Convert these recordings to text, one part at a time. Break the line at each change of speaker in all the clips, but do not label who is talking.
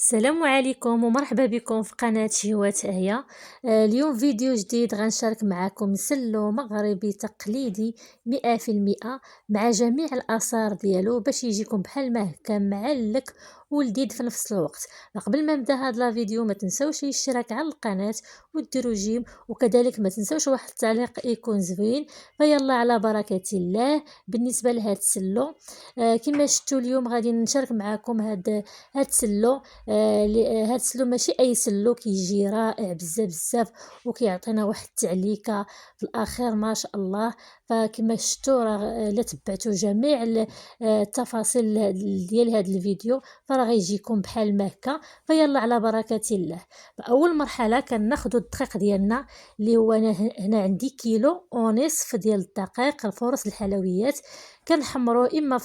السلام عليكم ومرحبا بكم في قناة شهوات آية. اليوم فيديو جديد غنشارك معكم سلو مغربي تقليدي 100% مع جميع الآثار ديالو باش يجيكم بحال ما هكا معلك ولذيذ في نفس الوقت. قبل ما نبدا هذا الفيديو ما تنساوش الاشتراك على القناة وديروا جيم، وكذلك ما تنساوش واحد التعليق يكون زوين. فيلا على بركة الله. بالنسبة لهذا السلو كما شفتوا اليوم غادي نشارك معكم هذا السلو. هاد السلو ماشي اي سلو، كيجي رائع بزاف بزاف وكيعطينا واحد التعليكه في الاخير ما شاء الله. فكما شفتوا راه الا تبعتوا جميع التفاصيل ديال هذا الفيديو فراه غيجيكم بحال ما هكا. فيلا على بركه الله. فاول مرحله كناخذوا الدقيق ديالنا اللي هو أنا هنا عندي كيلو ونصف ديال الدقيق الفورص الحلويات. كنحمروه اما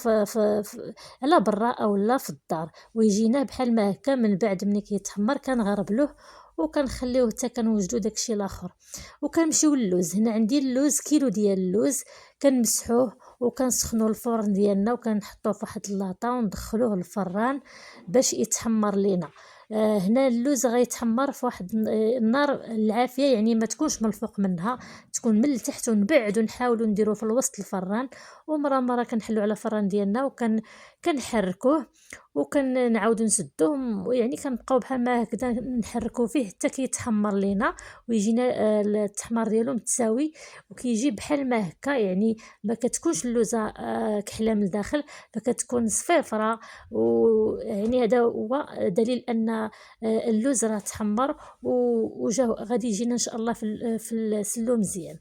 على برا او لا في الدار ويجينا بحال ما هكا. من بعد ملي كيتحمر كنغربلوه وكنخليوه حتى كنوجدوا داكشي الاخر. وكنمشيو للوز. هنا عندي اللوز كيلو ديال اللوز كنمسحوه وكنسخنوا الفرن ديالنا وكنحطوه في واحد اللاطه وندخلوه للفران باش يتحمر لينا. هنا اللوز غيتحمر في واحد النار العافيه، يعني ما تكونش من الفوق منها، تكون من التحت، ونبعدو نحاولوا نديروه في الوسط الفران. ومره مره كنحلو على الفران ديالنا كنحركوه وكنعاودو نسدوه، يعني كنبقاو بحال ما هكذا نحركو فيه حتى كيتحمر لينا ويجينا التحمار ديالو متساوي وكيجي بحال ما هكا. يعني ما كتكونش اللوزه كحله من الداخل، فكتكون صفيفره. ويعني هذا هو دليل ان اللوز راه تحمر وجا غادي يجينا ان شاء الله في السلو مزيان.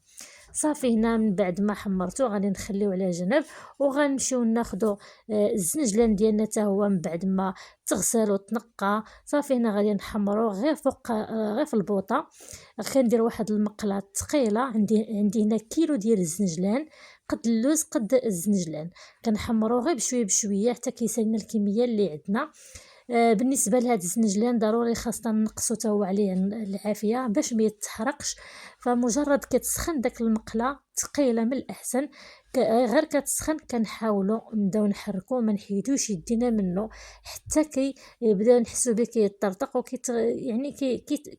صافي هنا من بعد ما حمرته غادي نخليو على جنب وغنمشيو ناخذوا الزنجلان ديالنا حتى هو من بعد ما تغسل وتنقى. صافي هنا غادي نحمروه غير فوق غير في البوطه. كندير واحد المقله ثقيله. عندي هنا كيلو ديال الزنجلان، قد اللوز قد الزنجلان. كنحمروه غير بشويه بشويه حتى كيسالنا الكميه اللي عندنا. بالنسبه لهاد الزنجلان ضروري خاصنا نقصو تا هو عليه العافيه باش ما يتحرقش. فمجرد كتسخن داك المقله ثقيله من الاحسن، غير كتسخن كنحاولوا نبداو نحركو ما نحيدوش يدينا منه حتى يبدا نحسو به كيطرطق يعني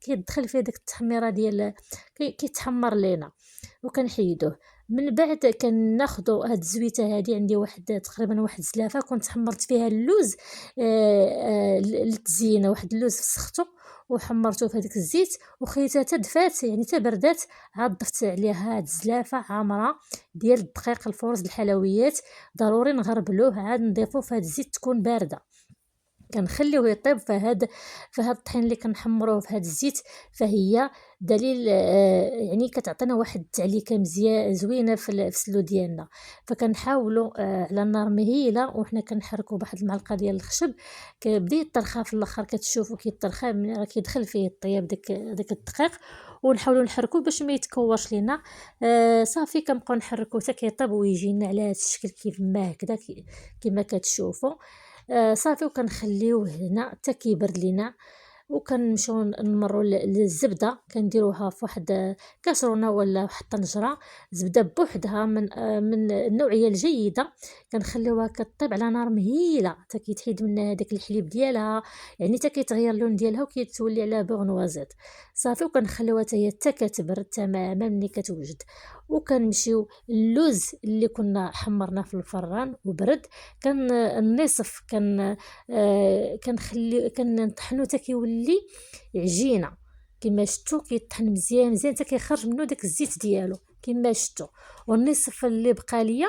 كيدخل فيه داك التحميره ديال كيتحمر لينا وكنحيدوه. من بعد كناخذوا هاد الزويته هادي. عندي واحد تقريبا واحد زلافه كنت حمرت فيها اللوز للتزيينه. واحد اللوز فسختو وحمرته في هذاك الزيت وخليتها تدفات، يعني تبردات. عاد ضفت عليها هاد الزلافه عامره ديال الدقيق الفورز الحلويات. ضروري نغربلوه عاد نضيفوه في هاد الزيت تكون بارده. كنخليوه يطيب فهاد الطحين اللي كنحمروه في هاد الزيت. فهي دليل يعني كتعطينا واحد التعليكه مزيان زوينه في السلو ديالنا. فكنحاولوا على النار مهيله وحنا كنحركوا بواحد المعلقه ديال الخشب. كيبدا يطرخا في الاخر، كتشوفوا كيطرخا راه كيدخل فيه الطياب داك الدقيق. ونحاولوا نحركوا باش ما يتكورش لينا. صافي كنبقاو نحركوا حتى كيطيب ويجينا على هذا الشكل كيف ما هكذا كما كتشوفوا. صافي وكنخليوه هنا حتى كيبرد لينا. وكنمشيو نمروا للزبده. كنديروها في واحد كاسرونه ولا واحد الطنجره. زبده بوحدها من النوعيه الجيده. كنخليوها كطيب على نار مهيله حتى كيتحيد منها داك الحليب ديالها، يعني حتى كيتغير اللون ديالها وكيتولي على بورنوازيت. صافي وكنخليوها حتى هي حتى كتبرد تماما ملي كتوجد. وكنمشيو اللوز اللي كنا حمرناه في الفران وبرد كان النصف كنطحنو حتى كيولي عجينه. كما شفتوا كيطحن مزيان مزيان حتى كيخرج منه داك الزيت ديالو كما شفتوا. والنصف اللي بقى ليا،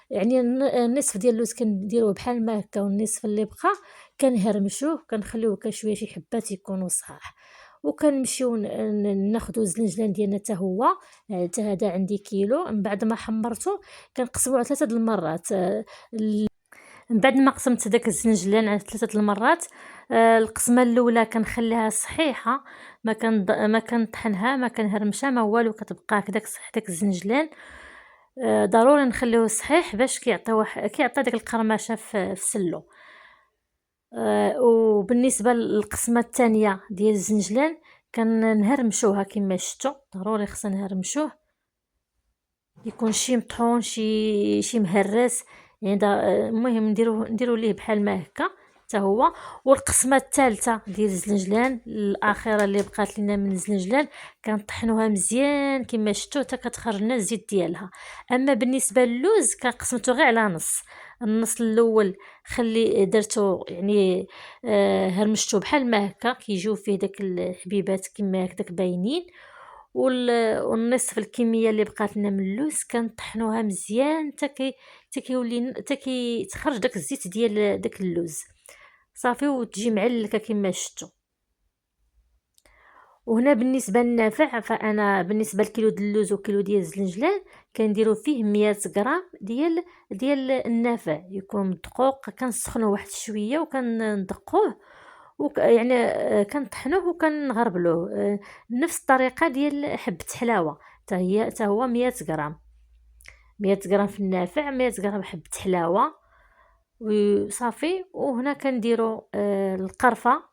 يعني النصف ديال اللوز كنديروه بحال ما هكا، والنصف اللي بقى كنهرمشوه كنخليوه كشويه شي حبات يكونوا صحاح. وكنمشيو ناخذوا الزنجلان ديالنا حتى هو. حتى هذا عندي كيلو. من بعد ما حمرته كنقسموه على 3 المرات. من بعد ما قسمت داك الزنجلان على 3 المرات، القسمه الاولى كنخليها صحيحه، ما كنطحنها ما كنهرمشها ما والو، كتبقى هكذاك صحيح داك الزنجلان. ضروري نخليوه صحيح باش كيعطي داك القرمشه في السلو. وبالنسبه للقسمه الثانيه ديال الزنجلان كنهرمشوها كما شفتوا. ضروري خصنا نهرمشوه، يكون شي مطحون شي مهرس، يعني المهم نديرو ليه بحال ما هكا حتى هو. والقسمه الثالثه ديال الزنجلان الاخيره اللي بقات لنا من الزنجلان كنطحنوها مزيان كما شفتوا حتى كتخرج لنا الزيت ديالها. اما بالنسبه للوز كنقسمته غير على نص. النص الاول خلي درتو يعني هرمشتو بحال ما هكا كيجيو فيه داك الحبيبات كما هكذاك باينين. والنصف الكميه اللي بقات لنا من اللوز كنطحنوها مزيان حتى كيولي حتى كيتخرج داك الزيت ديال داك اللوز صافي، وتجي معلكه كما شفتوا. وهنا بالنسبه للنافع، فانا بالنسبه لكيلو ديال اللوز وكيلو ديال الزنجلان كنديروا فيه 100 غرام ديال النافع يكون مدقوق. كنسخنوه واحد شويه وكندقوه يعني كنطحنوه وكنغربلوه نفس الطريقه ديال حبه حلاوه حتى هو 100 غرام. 100 غرام في النافع، 100 غرام حبه حلاوه وصافي. وهنا كنديروا القرفه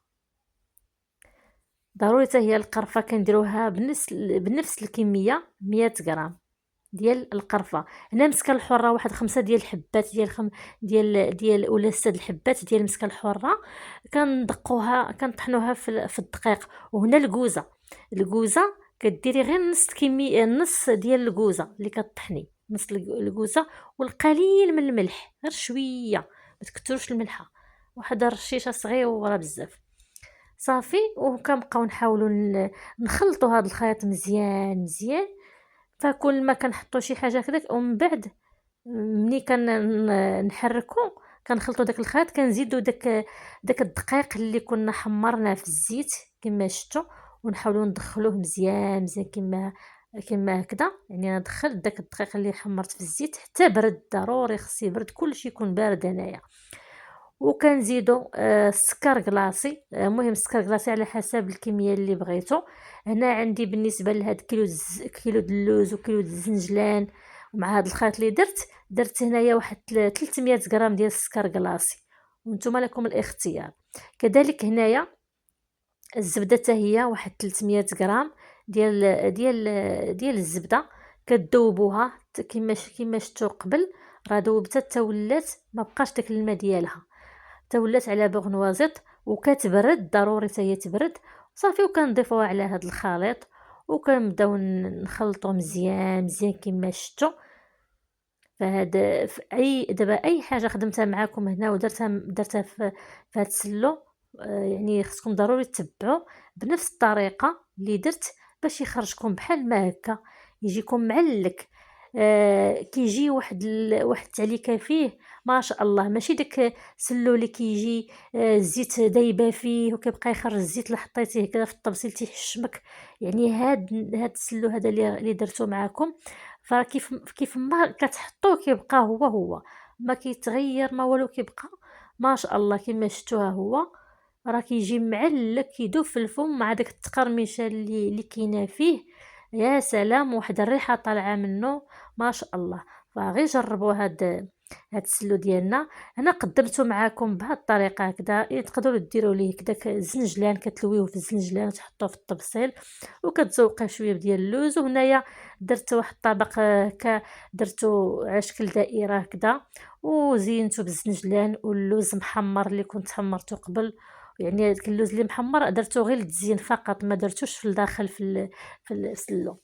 ضروري حتى هي القرفه كنديروها بنفس الكميه 100 غرام ديال القرفه. هنا مسكه الحره واحد 5 ديال الحبات ديال ولا 6 الحبات ديال المسكه الحره كندقوها كنطحنوها في الدقيق. وهنا الكوزه كديري غير نص كميه، نص ديال الكوزه اللي كطحني، نص الكوزه والقليل من الملح، غير شويه ما تكثروش الملحه، واحد الرشيشه صغيره بزاف صافي. وكنبقاو نحاولوا نخلطوا هذا الخليط مزيان مزيان. فكل ما كنحطوا شي حاجه هكذاك ومن بعد ملي كنحركوا كنخلطوا داك الخليط كنزيدوا داك الدقيق اللي كنا حمرناه في الزيت كما شفتوا، ونحاولوا ندخلوه مزيان مزيان كما هكذا. يعني انا دخلت داك الدقيق اللي حمرت في الزيت حتى برد، ضروري خص يبرد كلشي يكون بارد هنايا. وكنزيدوا السكر كلاصي، المهم السكر كلاصي على حسب الكميه اللي بغيتو. هنا عندي بالنسبه لهاد كيلو د اللوز وكيلو د الزنجلان ومع هاد الخليط اللي درت هنايا واحد 300 غرام ديال السكر كلاصي، وانتم لكم الاختيار. كذلك هنايا الزبده حتى هي واحد 300 غرام ديال الزبده كتذوبوها كما شفتوا قبل. راه ذوبتها حتى ولات ما بقاش داك الماء ديالها، حتى ولات على بغنوازيط وكتبرد، ضروري حتى هي تبرد صافي. وكنضيفوها على هذا الخليط وكنبداو نخلطو مزيان مزيان كما شفتوا. فهذا في دابا اي حاجه خدمتها معكم هنا درتها في هذا السلو، يعني خصكم ضروري تتبعوا بنفس الطريقه اللي درت باش يخرجكم بحال ما هكا، يجيكم معلك. كيجي واحد التعليكه فيه ما شاء الله، ماشي داك سلو اللي كيجي الزيت دايبه فيه وكيبقى يخرج الزيت اللي حطيتيه هكذا في الطبسيل تيحشمك. يعني هاد السلو هذا اللي درتو معكم، فكيف ما كتحطوه كيبقى هو ما كيتغير ما والو، كيبقى ما شاء الله كما شفتوها. هو راه كيجي معلك كيدوب في الفم مع داك التقرميشه اللي كاينه فيه. يا سلام، واحد الريحه طالعه منه ما شاء الله. فغير جربوا هاد السلو ديالنا. انا قدمته معكم بهذه الطريقه هكذا. تقدروا ديروا ليه داك الزنجلان، كتلويوه في الزنجلان وتحطوه في الطبسيل وكتزوقيه شويه ديال اللوز. وهنايا درت واحد الطبق هكا، درتو على شكل دائره هكذا وزينته بالزنجلان واللوز محمر اللي كنت حمرته قبل. يعني هذاك اللوز اللي محمر درتو غير للتزيين فقط، ما درتوش في الداخل في السلو.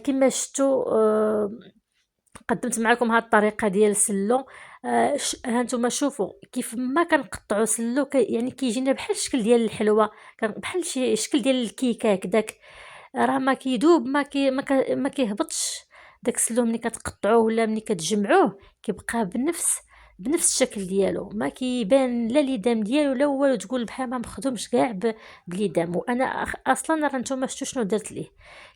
كما شفتوا قدمت معكم هذه الطريقه ديال السلو. ها نتوما شوفوا كيف ما كنقطعوا سلو يعني كيجينا بحال الشكل ديال الحلوه، بحال شي شكل ديال الكيكه هكذاك. راه ما كيدوب ما كيهبطش داك السلو. ملي كتقطعوه ولا ملي كتجمعوه كيبقى بنفس الشكل ديالو، ما كيبان لا ليدام ديالو لا والو، تقول بحال ما مخدومش كاع بليدام. وانا اصلا راه نتوما شفتوا شنو درت ليه،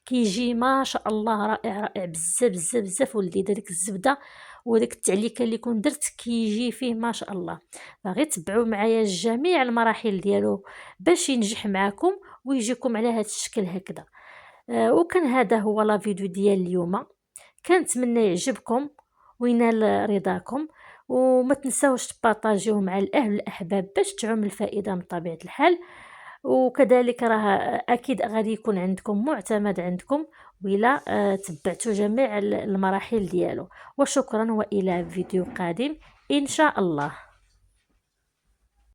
كيجي ما شاء الله رائع رائع بزاف بزاف بزاف ولذيذ. ديك الزبده وديك التعليكه اللي كنت درت كيجي فيه ما شاء الله. فغير تبعوا معايا جميع المراحل ديالو باش ينجح معكم ويجيكم على هذا الشكل هكذا. وكان هذا هو لا فيديو ديال اليوم، كنتمنى يعجبكم وينال رضاكم. وما تنساوش تبارطاجيوه مع الاهل والاحباب باش تعم الفائده من طبيعه الحال. وكذلك راه اكيد غادي يكون عندكم معتمد عندكم ولا تبعتوا جميع المراحل ديالو. وشكرا والى فيديو قادم ان شاء الله.